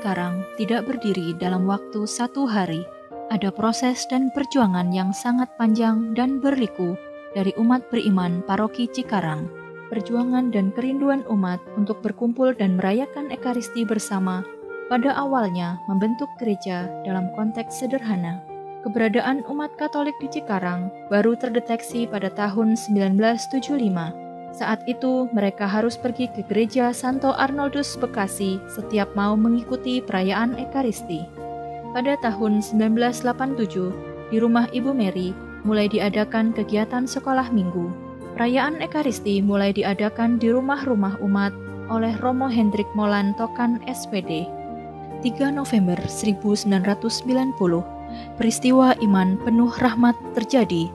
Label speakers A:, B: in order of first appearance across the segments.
A: Cikarang tidak berdiri dalam waktu satu hari. Ada proses dan perjuangan yang sangat panjang dan berliku dari umat beriman Paroki Cikarang. Perjuangan dan kerinduan umat untuk berkumpul dan merayakan Ekaristi bersama pada awalnya membentuk gereja dalam konteks sederhana. Keberadaan umat Katolik di Cikarang baru terdeteksi pada tahun 1975. Saat itu mereka harus pergi ke gereja Santo Arnoldus Bekasi setiap mau mengikuti perayaan Ekaristi. Pada tahun 1987, di rumah Ibu Mary mulai diadakan kegiatan sekolah minggu. Perayaan Ekaristi mulai diadakan di rumah-rumah umat oleh Romo Hendrik Molan Tokan SPD. 3 November 1990, peristiwa iman penuh rahmat terjadi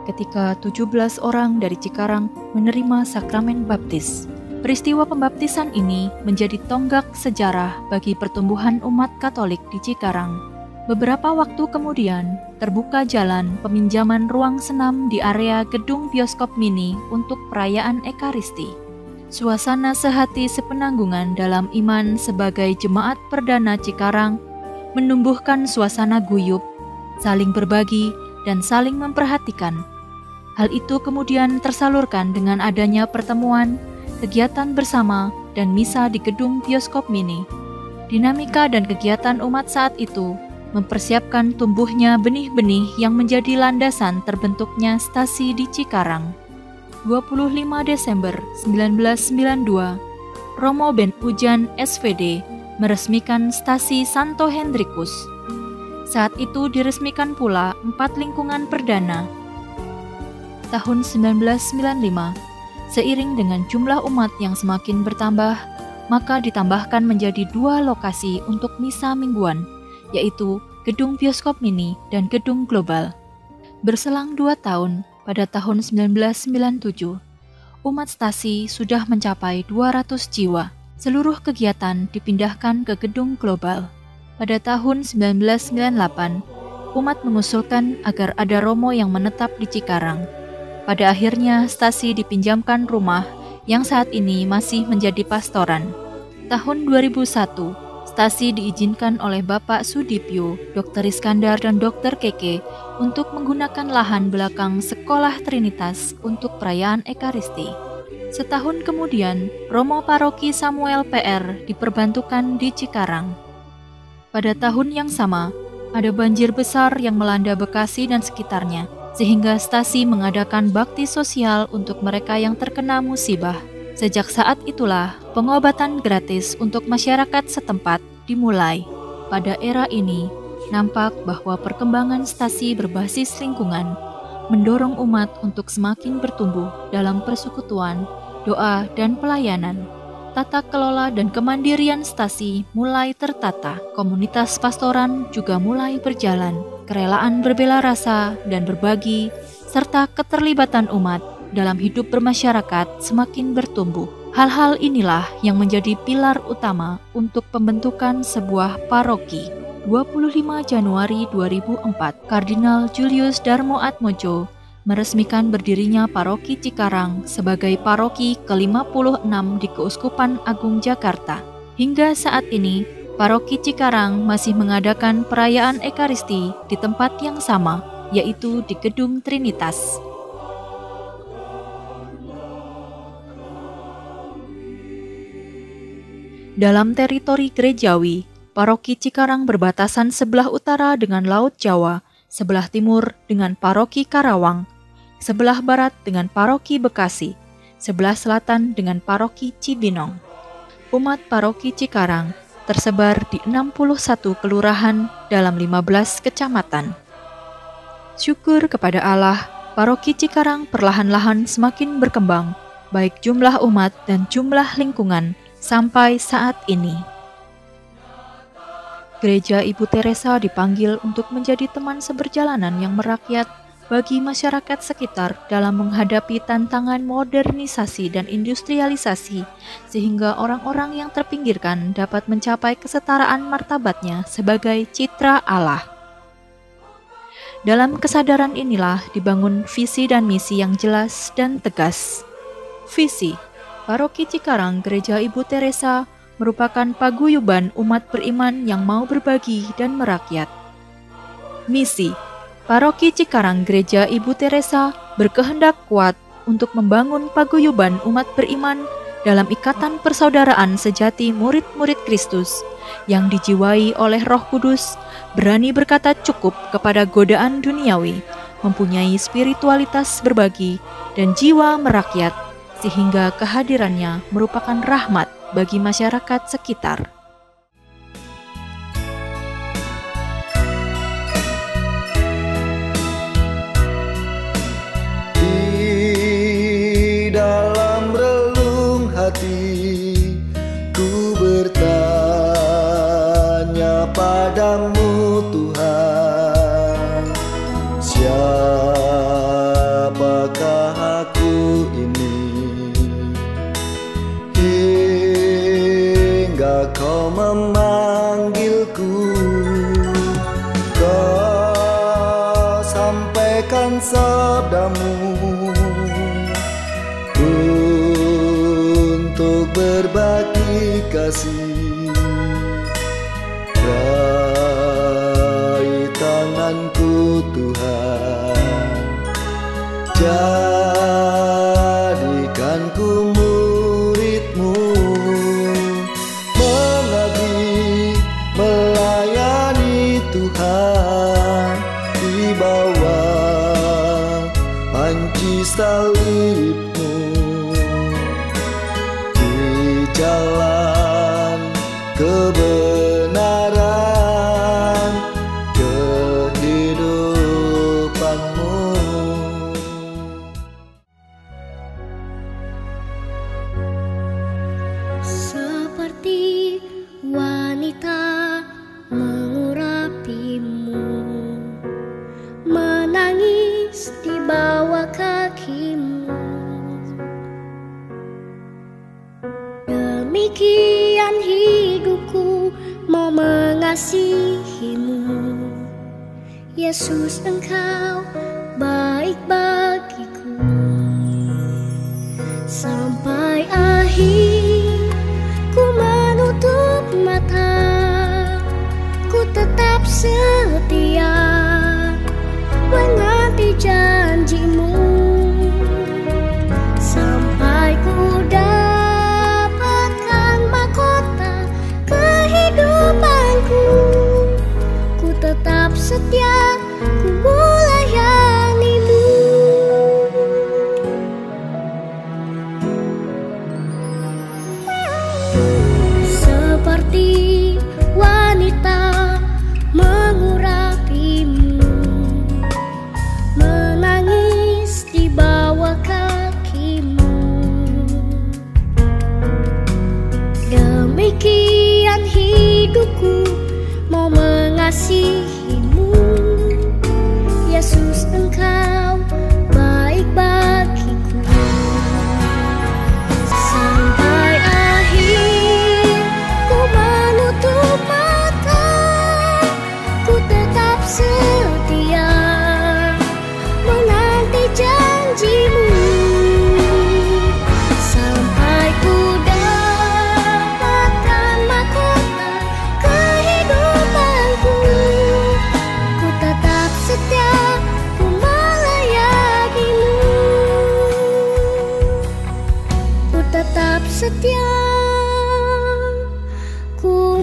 A: ketika 17 orang dari Cikarang menerima sakramen baptis. Peristiwa pembaptisan ini menjadi tonggak sejarah bagi pertumbuhan umat Katolik di Cikarang. Beberapa waktu kemudian, terbuka jalan peminjaman ruang senam di area gedung bioskop mini untuk perayaan Ekaristi. Suasana sehati sepenanggungan dalam iman sebagai jemaat perdana Cikarang menumbuhkan suasana guyup, saling berbagi, dan saling memperhatikan. Hal itu kemudian tersalurkan dengan adanya pertemuan, kegiatan bersama, dan misa di gedung bioskop mini. Dinamika dan kegiatan umat saat itu mempersiapkan tumbuhnya benih-benih yang menjadi landasan terbentuknya stasi di Cikarang. 25 Desember 1992, Romo Ben Ujan SVD meresmikan stasi Santo Hendrikus. Saat itu diresmikan pula 4 lingkungan perdana. Tahun 1995, seiring dengan jumlah umat yang semakin bertambah, maka ditambahkan menjadi 2 lokasi untuk misa mingguan, yaitu gedung bioskop mini dan gedung global. Berselang 2 tahun, pada tahun 1997, umat stasi sudah mencapai 200 jiwa. Seluruh kegiatan dipindahkan ke gedung global. Pada tahun 1998, umat mengusulkan agar ada romo yang menetap di Cikarang. Pada akhirnya, stasi dipinjamkan rumah yang saat ini masih menjadi pastoran. Tahun 2001, stasi diizinkan oleh Bapak Sudipyo, Dr. Iskandar, dan Dr. Keke untuk menggunakan lahan belakang Sekolah Trinitas untuk perayaan Ekaristi. Setahun kemudian, Romo Paroki Samuel PR diperbantukan di Cikarang. Pada tahun yang sama, ada banjir besar yang melanda Bekasi dan sekitarnya, sehingga stasi mengadakan bakti sosial untuk mereka yang terkena musibah. Sejak saat itulah, pengobatan gratis untuk masyarakat setempat dimulai. Pada era ini, nampak bahwa perkembangan stasi berbasis lingkungan mendorong umat untuk semakin bertumbuh dalam persekutuan, doa, dan pelayanan. Tata kelola dan kemandirian stasi mulai tertata. Komunitas pastoran juga mulai berjalan. Kerelaan berbela rasa dan berbagi, serta keterlibatan umat dalam hidup bermasyarakat semakin bertumbuh. Hal-hal inilah yang menjadi pilar utama untuk pembentukan sebuah paroki. 25 Januari 2004, Kardinal Julius Darmo Atmojo meresmikan berdirinya Paroki Cikarang sebagai paroki ke-56 di Keuskupan Agung Jakarta. Hingga saat ini, Paroki Cikarang masih mengadakan perayaan Ekaristi di tempat yang sama, yaitu di Gedung Trinitas. Dalam teritori gerejawi, Paroki Cikarang berbatasan sebelah utara dengan Laut Jawa, sebelah timur dengan Paroki Karawang, sebelah barat dengan Paroki Bekasi, sebelah selatan dengan Paroki Cibinong. Umat Paroki Cikarang tersebar di 61 kelurahan dalam 15 kecamatan. Syukur kepada Allah, Paroki Cikarang perlahan-lahan semakin berkembang, baik jumlah umat dan jumlah lingkungan, sampai saat ini. Gereja Ibu Teresa dipanggil untuk menjadi teman seberjalanan yang merakyat bagi masyarakat sekitar dalam menghadapi tantangan modernisasi dan industrialisasi, sehingga orang-orang yang terpinggirkan dapat mencapai kesetaraan martabatnya sebagai citra Allah. Dalam kesadaran inilah dibangun visi dan misi yang jelas dan tegas. Visi: Paroki Cikarang Gereja Ibu Teresa merupakan paguyuban umat beriman yang mau berbagi dan merakyat. Misi Paroki Cikarang Gereja Ibu Teresa berkehendak kuat untuk membangun paguyuban umat beriman dalam ikatan persaudaraan sejati murid-murid Kristus yang dijiwai oleh Roh Kudus, berani berkata cukup kepada godaan duniawi, mempunyai spiritualitas berbagi dan jiwa merakyat, sehingga kehadirannya merupakan rahmat bagi masyarakat sekitar.
B: Di dalam relung hati ku bertanya padamu Tuhan, siapakah aku ini hingga kau memanggilku, kau sampaikan sabdamu untuk berbagi kasih. Raih tanganku Tuhan, jadikanku murid-Mu, mengabdi melayani Tuhan di bawah panci salib-Mu, di jalan kebenaran kehidupan-Mu.
C: Seperti wanita mengurapimu, menangis di bawah kakimu, demikian hidupku mau mengasihimu. Yesus, Engkau baik bagiku. Sampai akhir ku menutup mata, ku tetap setia menanti janji-Mu, sampai ku dapatkan mahkota kehidupanku. Ku tetap setia, ku melayani-Mu. Seperti wanita mengurapimu, menangis di bawah kakimu, demikian hidupku mau mengasihimu. Yesus, Engkau baik bagiku. Sampai akhir ku menutup mata, ku tetap setia menanti janji-Mu, sampai ku dapatkan mahkota kehidupanku. Ku tetap setia, ku melayani-Mu. Ku tetap setia, ku